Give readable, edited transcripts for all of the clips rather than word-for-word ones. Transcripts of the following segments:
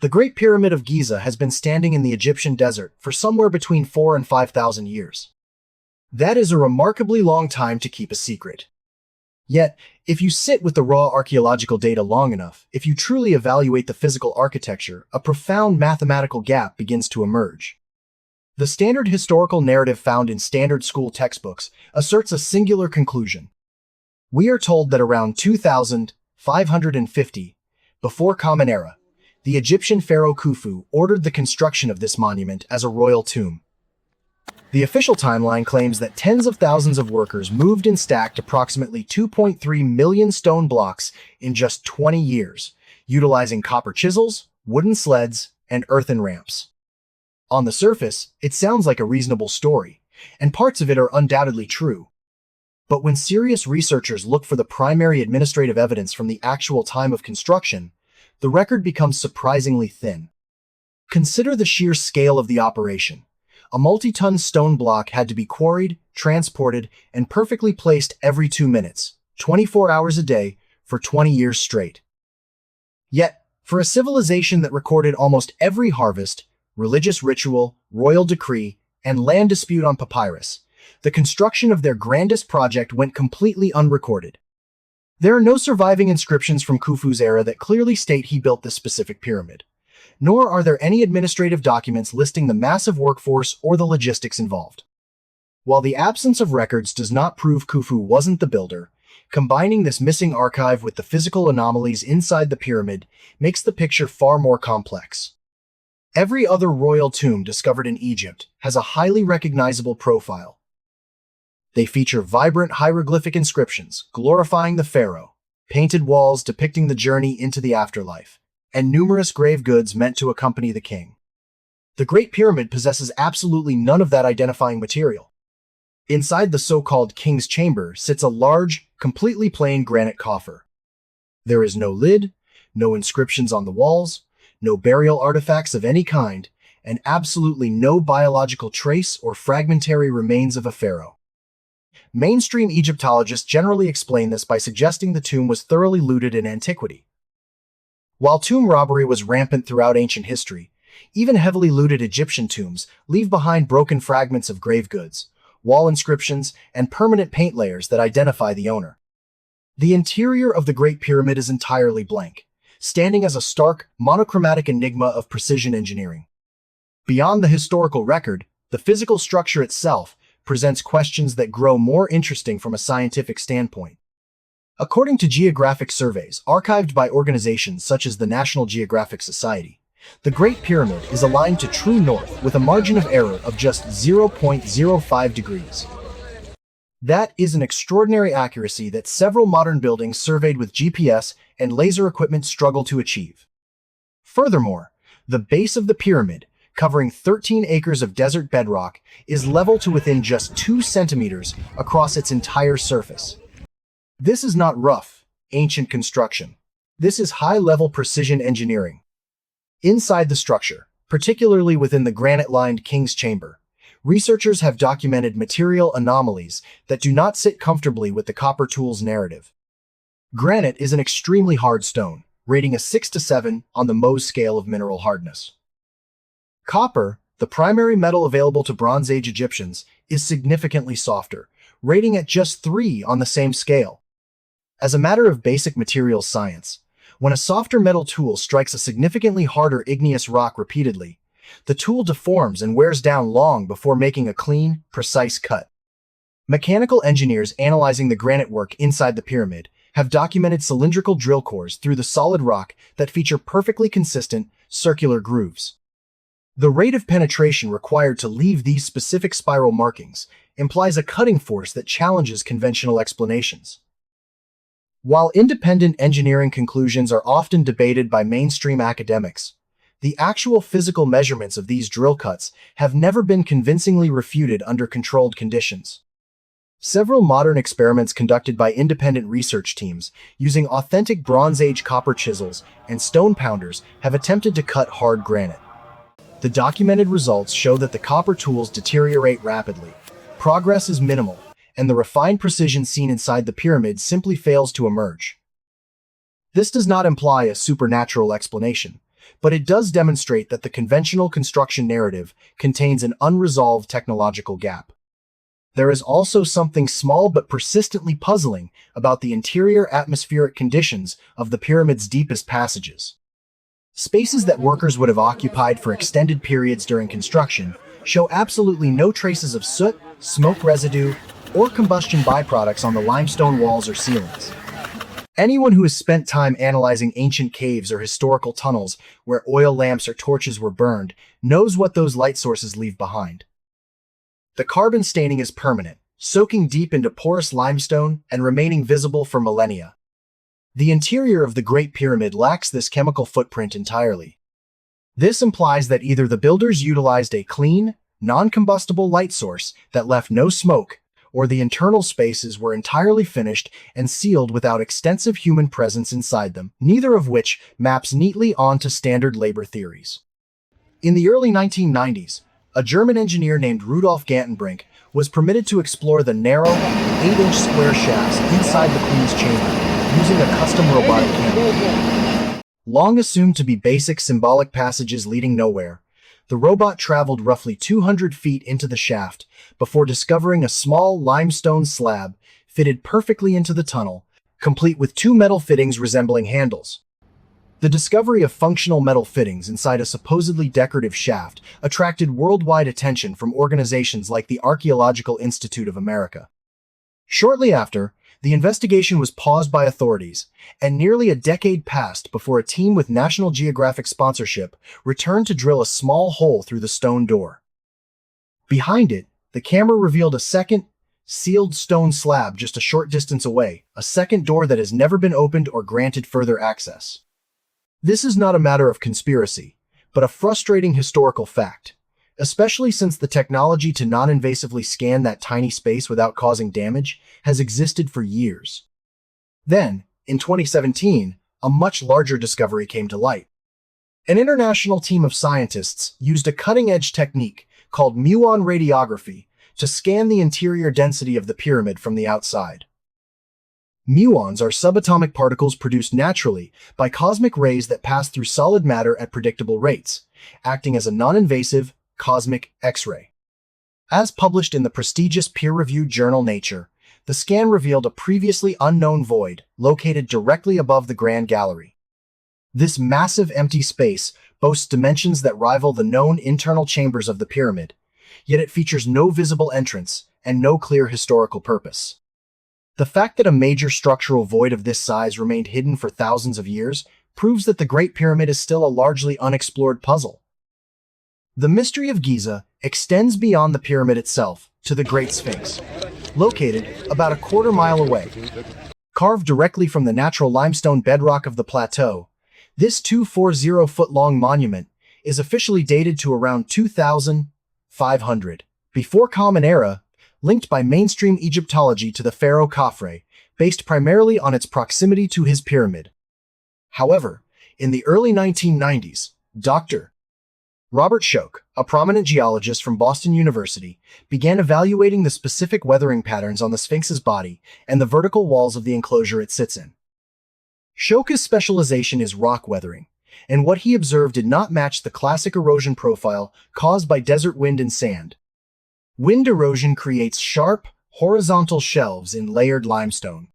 The Great Pyramid of Giza has been standing in the Egyptian desert for somewhere between 4,000 and 5,000 years. That is a remarkably long time to keep a secret. Yet, if you sit with the raw archaeological data long enough, if you truly evaluate the physical architecture, a profound mathematical gap begins to emerge. The standard historical narrative found in standard school textbooks asserts a singular conclusion. We are told that around 2550, before Common Era, the Egyptian pharaoh Khufu ordered the construction of this monument as a royal tomb. The official timeline claims that tens of thousands of workers moved and stacked approximately 2.3 million stone blocks in just 20 years, utilizing copper chisels, wooden sleds, and earthen ramps. On the surface, it sounds like a reasonable story, and parts of it are undoubtedly true. But when serious researchers look for the primary administrative evidence from the actual time of construction, the record becomes surprisingly thin. Consider the sheer scale of the operation. A multi-ton stone block had to be quarried, transported, and perfectly placed every 2 minutes, 24 hours a day, for 20 years straight. Yet, for a civilization that recorded almost every harvest, religious ritual, royal decree, and land dispute on papyrus, the construction of their grandest project went completely unrecorded. There are no surviving inscriptions from Khufu's era that clearly state he built this specific pyramid, nor are there any administrative documents listing the massive workforce or the logistics involved. While the absence of records does not prove Khufu wasn't the builder, combining this missing archive with the physical anomalies inside the pyramid makes the picture far more complex. Every other royal tomb discovered in Egypt has a highly recognizable profile. They feature vibrant hieroglyphic inscriptions glorifying the pharaoh, painted walls depicting the journey into the afterlife, and numerous grave goods meant to accompany the king. The Great Pyramid possesses absolutely none of that identifying material. Inside the so-called King's Chamber sits a large, completely plain granite coffer. There is no lid, no inscriptions on the walls, no burial artifacts of any kind, and absolutely no biological trace or fragmentary remains of a pharaoh. Mainstream Egyptologists generally explain this by suggesting the tomb was thoroughly looted in antiquity. While tomb robbery was rampant throughout ancient history, even heavily looted Egyptian tombs leave behind broken fragments of grave goods, wall inscriptions, and permanent paint layers that identify the owner. The interior of the Great Pyramid is entirely blank, standing as a stark, monochromatic enigma of precision engineering. Beyond the historical record, the physical structure itself presents questions that grow more interesting from a scientific standpoint. According to geographic surveys archived by organizations such as the National Geographic Society, the Great Pyramid is aligned to true north with a margin of error of just 0.05 degrees. That is an extraordinary accuracy that several modern buildings surveyed with GPS and laser equipment struggle to achieve. Furthermore, the base of the pyramid, covering 13 acres of desert bedrock, is level to within just 2 centimeters across its entire surface. This is not rough, ancient construction. This is high-level precision engineering. Inside the structure, particularly within the granite-lined King's Chamber, researchers have documented material anomalies that do not sit comfortably with the copper tool's narrative. Granite is an extremely hard stone, rating a 6 to 7 on the Mohs scale of mineral hardness. Copper, the primary metal available to Bronze Age Egyptians, is significantly softer, rating at just 3 on the same scale. As a matter of basic materials science, when a softer metal tool strikes a significantly harder igneous rock repeatedly, the tool deforms and wears down long before making a clean, precise cut. Mechanical engineers analyzing the granite work inside the pyramid have documented cylindrical drill cores through the solid rock that feature perfectly consistent, circular grooves. The rate of penetration required to leave these specific spiral markings implies a cutting force that challenges conventional explanations. While independent engineering conclusions are often debated by mainstream academics, the actual physical measurements of these drill cuts have never been convincingly refuted under controlled conditions. Several modern experiments conducted by independent research teams using authentic Bronze Age copper chisels and stone pounders have attempted to cut hard granite. The documented results show that the copper tools deteriorate rapidly, progress is minimal, and the refined precision seen inside the pyramid simply fails to emerge. This does not imply a supernatural explanation, but it does demonstrate that the conventional construction narrative contains an unresolved technological gap. There is also something small but persistently puzzling about the interior atmospheric conditions of the pyramid's deepest passages. Spaces that workers would have occupied for extended periods during construction show absolutely no traces of soot, smoke residue, or combustion byproducts on the limestone walls or ceilings. Anyone who has spent time analyzing ancient caves or historical tunnels where oil lamps or torches were burned knows what those light sources leave behind. The carbon staining is permanent, soaking deep into porous limestone and remaining visible for millennia. The interior of the Great Pyramid lacks this chemical footprint entirely. This implies that either the builders utilized a clean, non-combustible light source that left no smoke, or the internal spaces were entirely finished and sealed without extensive human presence inside them, neither of which maps neatly onto standard labor theories. In the early 1990s, a German engineer named Rudolf Gantenbrink was permitted to explore the narrow, 8-inch square shafts inside the Queen's chamber using a custom robotic camera. Long assumed to be basic symbolic passages leading nowhere, the robot traveled roughly 200 feet into the shaft before discovering a small limestone slab fitted perfectly into the tunnel, complete with two metal fittings resembling handles. The discovery of functional metal fittings inside a supposedly decorative shaft attracted worldwide attention from organizations like the Archaeological Institute of America. Shortly after, the investigation was paused by authorities, and nearly a decade passed before a team with National Geographic sponsorship returned to drill a small hole through the stone door. Behind it, the camera revealed a second, sealed stone slab just a short distance away, a second door that has never been opened or granted further access. This is not a matter of conspiracy, but a frustrating historical fact, especially since the technology to non-invasively scan that tiny space without causing damage has existed for years. Then, in 2017, a much larger discovery came to light. An international team of scientists used a cutting-edge technique called muon radiography to scan the interior density of the pyramid from the outside. Muons are subatomic particles produced naturally by cosmic rays that pass through solid matter at predictable rates, acting as a non-invasive cosmic X-ray. As published in the prestigious peer-reviewed journal Nature, the scan revealed a previously unknown void located directly above the Grand Gallery. This massive empty space boasts dimensions that rival the known internal chambers of the pyramid, yet it features no visible entrance and no clear historical purpose. The fact that a major structural void of this size remained hidden for thousands of years proves that the Great Pyramid is still a largely unexplored puzzle. The mystery of Giza extends beyond the pyramid itself to the Great Sphinx, located about a quarter-mile away. Carved directly from the natural limestone bedrock of the plateau, this 240-foot-long monument is officially dated to around 2500 before Common Era, linked by mainstream Egyptology to the pharaoh Khafre, based primarily on its proximity to his pyramid. However, in the early 1990s, Dr. Robert Schoch, a prominent geologist from Boston University, began evaluating the specific weathering patterns on the Sphinx's body and the vertical walls of the enclosure it sits in. Schoch's specialization is rock weathering, and what he observed did not match the classic erosion profile caused by desert wind and sand. Wind erosion creates sharp, horizontal shelves in layered limestone.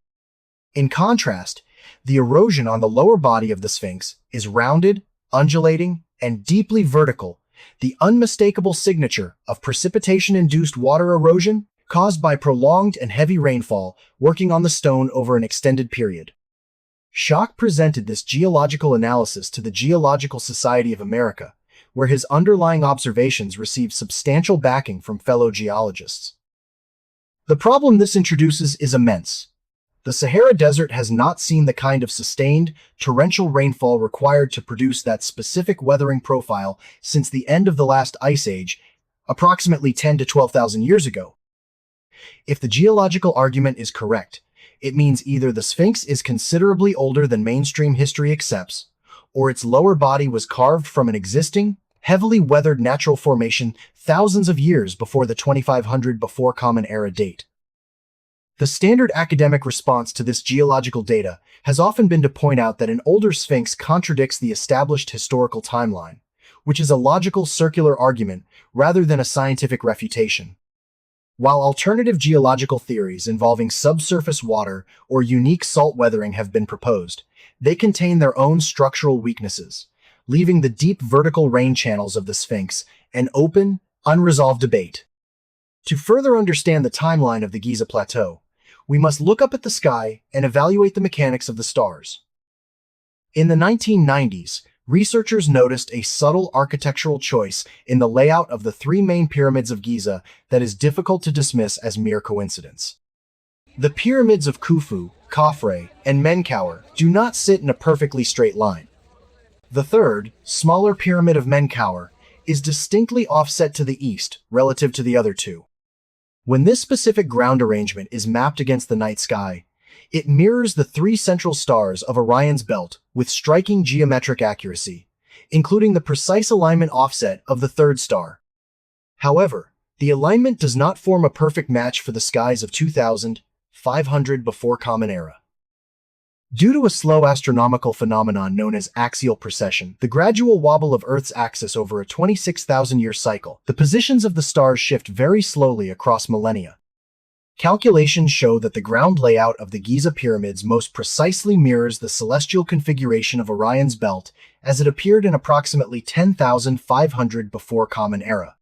In contrast, the erosion on the lower body of the Sphinx is rounded, undulating, and deeply vertical, the unmistakable signature of precipitation-induced water erosion caused by prolonged and heavy rainfall working on the stone over an extended period. Schoch presented this geological analysis to the Geological Society of America, where his underlying observations received substantial backing from fellow geologists. The problem this introduces is immense. The Sahara Desert has not seen the kind of sustained, torrential rainfall required to produce that specific weathering profile since the end of the last ice age, approximately 10 to 12,000 years ago. If the geological argument is correct, it means either the Sphinx is considerably older than mainstream history accepts, or its lower body was carved from an existing, heavily weathered natural formation thousands of years before the 2500 before Common Era date. The standard academic response to this geological data has often been to point out that an older sphinx contradicts the established historical timeline, which is a logical circular argument rather than a scientific refutation. While alternative geological theories involving subsurface water or unique salt weathering have been proposed, they contain their own structural weaknesses, leaving the deep vertical rain channels of the Sphinx an open, unresolved debate. To further understand the timeline of the Giza Plateau, we must look up at the sky and evaluate the mechanics of the stars. In the 1990s, researchers noticed a subtle architectural choice in the layout of the three main pyramids of Giza that is difficult to dismiss as mere coincidence. The pyramids of Khufu, Khafre, and Menkaure do not sit in a perfectly straight line. The third, smaller pyramid of Menkaure, is distinctly offset to the east relative to the other two. When this specific ground arrangement is mapped against the night sky, it mirrors the three central stars of Orion's belt with striking geometric accuracy, including the precise alignment offset of the third star. However, the alignment does not form a perfect match for the skies of 2500 before Common Era. Due to a slow astronomical phenomenon known as axial precession, the gradual wobble of Earth's axis over a 26,000-year cycle, the positions of the stars shift very slowly across millennia. Calculations show that the ground layout of the Giza pyramids most precisely mirrors the celestial configuration of Orion's belt as it appeared in approximately 10,500 before Common Era.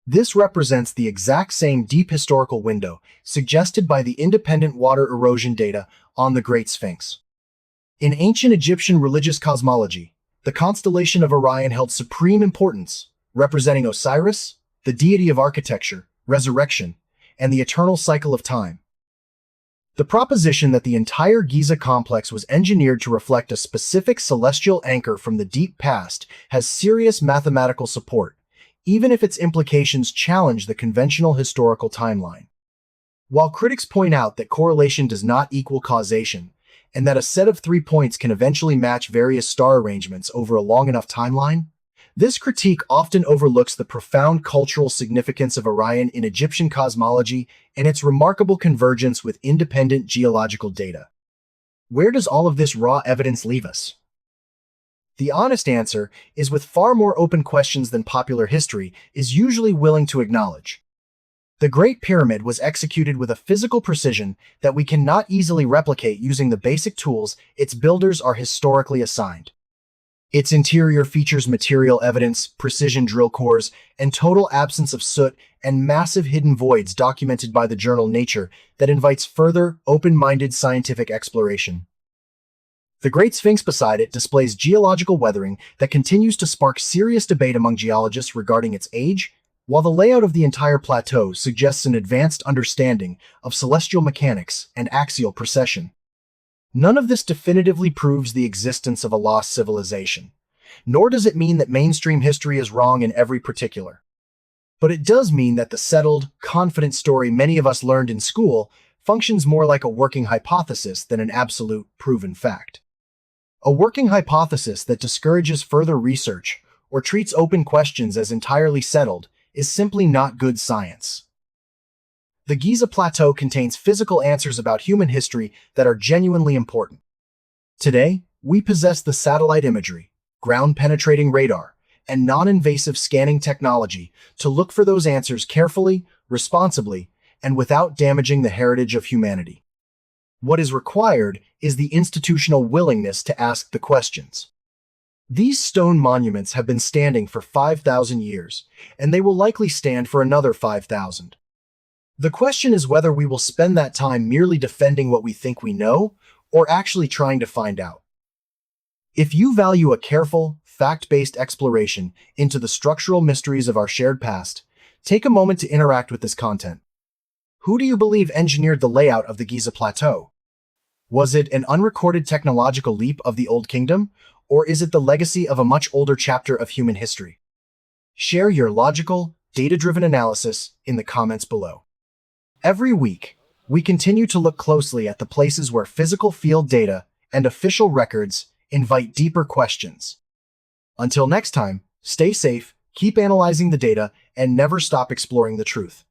This represents the exact same deep historical window suggested by the independent water erosion data on the Great Sphinx. In ancient Egyptian religious cosmology, the constellation of Orion held supreme importance, representing Osiris, the deity of architecture, resurrection, and the eternal cycle of time. The proposition that the entire Giza complex was engineered to reflect a specific celestial anchor from the deep past has serious mathematical support, even if its implications challenge the conventional historical timeline. While critics point out that correlation does not equal causation, and that a set of 3 points can eventually match various star arrangements over a long enough timeline, this critique often overlooks the profound cultural significance of Orion in Egyptian cosmology and its remarkable convergence with independent geological data. Where does all of this raw evidence leave us? The honest answer is with far more open questions than popular history is usually willing to acknowledge. The Great Pyramid was executed with a physical precision that we cannot easily replicate using the basic tools its builders are historically assigned. Its interior features material evidence, precision drill cores, and total absence of soot and massive hidden voids documented by the journal Nature that invites further, open-minded scientific exploration. The Great Sphinx beside it displays geological weathering that continues to spark serious debate among geologists regarding its age, while the layout of the entire plateau suggests an advanced understanding of celestial mechanics and axial precession. None of this definitively proves the existence of a lost civilization, nor does it mean that mainstream history is wrong in every particular. But it does mean that the settled, confident story many of us learned in school functions more like a working hypothesis than an absolute, proven fact. A working hypothesis that discourages further research or treats open questions as entirely settled is simply not good science. The Giza Plateau contains physical answers about human history that are genuinely important. Today, we possess the satellite imagery, ground-penetrating radar, and non-invasive scanning technology to look for those answers carefully, responsibly, and without damaging the heritage of humanity. What is required is the institutional willingness to ask the questions. These stone monuments have been standing for 5,000 years, and they will likely stand for another 5,000. The question is whether we will spend that time merely defending what we think we know, or actually trying to find out. If you value a careful, fact-based exploration into the structural mysteries of our shared past, take a moment to interact with this content. Who do you believe engineered the layout of the Giza Plateau? Was it an unrecorded technological leap of the Old Kingdom, or is it the legacy of a much older chapter of human history? Share your logical, data-driven analysis in the comments below. Every week, we continue to look closely at the places where physical field data and official records invite deeper questions. Until next time, stay safe, keep analyzing the data, and never stop exploring the truth.